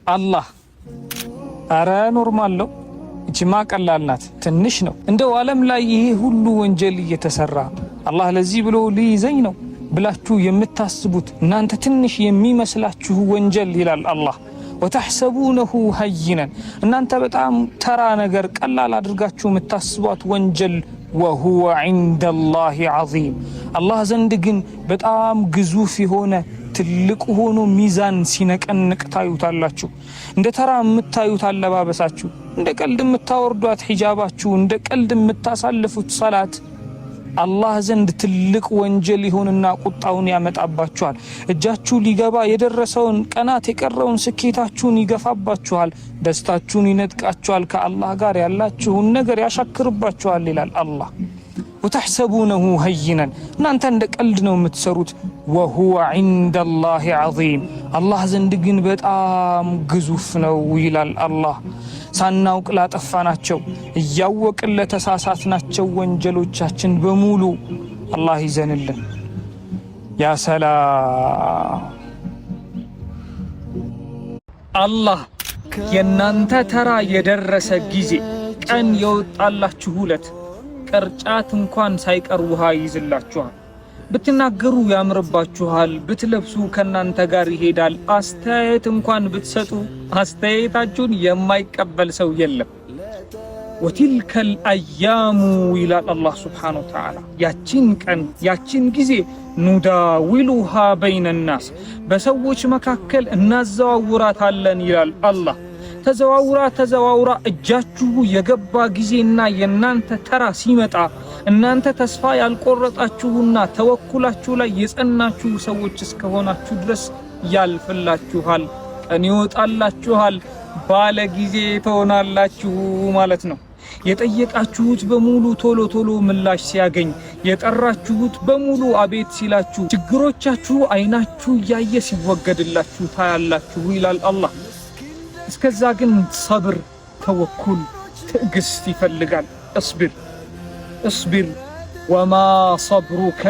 አላህ አረ ኖርማል ነው እቺማ ቀላል ናት ትንሽ ነው እንደው ዓለም ላይ ይሄ ሁሉ ወንጀል እየተሰራ አላህ ለዚህ ብሎ ሊይዘኝ ነው ብላችሁ የምታስቡት እናንተ ትንሽ የሚመስላችሁ ወንጀል ይላል አላህ ወተحسبونه هينا እናንተ በጣም ተራ ነገር ቀላል አድርጋችሁ የምታስቧት ወንጀል وهو عند الله عظيم الله ዘንድ ግን በጣም ግዙፍ የሆነ ትልቅ ሆኖ ሚዛን ሲነቀንቅ ታዩታላችሁ እንደ ተራ የምታዩት አለባበሳችሁ እንደ ቀልድ የምታወርዷት ሒጃባችሁ እንደ ቀልድ የምታሳልፉት ሶላት አላህ ዘንድ ትልቅ ወንጀል ይሆንና ቁጣውን ያመጣባችኋል እጃችሁ ሊገባ የደረሰውን ቀናት የቀረውን ስኬታችሁን ይገፋባችኋል ደስታችሁን ይነጥቃችኋል ከአላህ ጋር ያላችሁን ነገር ያሻክርባችኋል ይላል አላህ وتحسبونه هينا እናንተ እንደ ቀልድ ነው የምትሰሩት وهو عند الله عظيم الله ዘንድ ግን በጣም ግዙፍ ነው ይላል አላህ ሳናውቅ ላጠፋናቸው እያወቅን ለተሳሳትናቸው ወንጀሎቻችን በሙሉ አላህ ይዘንልን ያ ሰላም አላህ የናንተ ተራ የደረሰ ጊዜ ቀን የወጣላችሁ ሁለት ቅርጫት እንኳን ሳይቀር ውሃ ይዝላችኋል ብትናገሩ ያምርባችኋል ብትለብሱ ከናንተ ጋር ይሄዳል አስተያየት እንኳን ብትሰጡ አስተያየታችሁን የማይቀበል ሰው የለም وتلك الايام الى الله سبحانه وتعالى ያቺን ቀን ያቺን ጊዜ ኑዳዊሉሃ በይነ الناس በሰዎች መካከል እናዘዋውራታለን ይላል አላህ ተዘዋውራ እጃችሁ የገባ ጊዜና የናንተ ተራ ሲመጣ እናንተ ተስፋ ያልቆረጣችሁና ተወኩላችሁ ላይ የጸናችሁ ሰዎች እስከሆናችሁ ድረስ ያልፍላችኋል ቀን ይወጣላችኋል ባለ ጊዜ ትሆናላችሁ ማለት ነው የጠየቃችሁት በሙሉ ቶሎ ምላሽ ሲያገኝ የጠራችሁት በሙሉ አቤት ሲላችሁ ችግሮቻችሁ አይናችሁ ያየ ሲወገድላችሁ ታያላችሁ ይላል አላህ እስከዛ ግን صبر ተወኩል ትዕግስት ይፈልጋል اصبر وما صبرك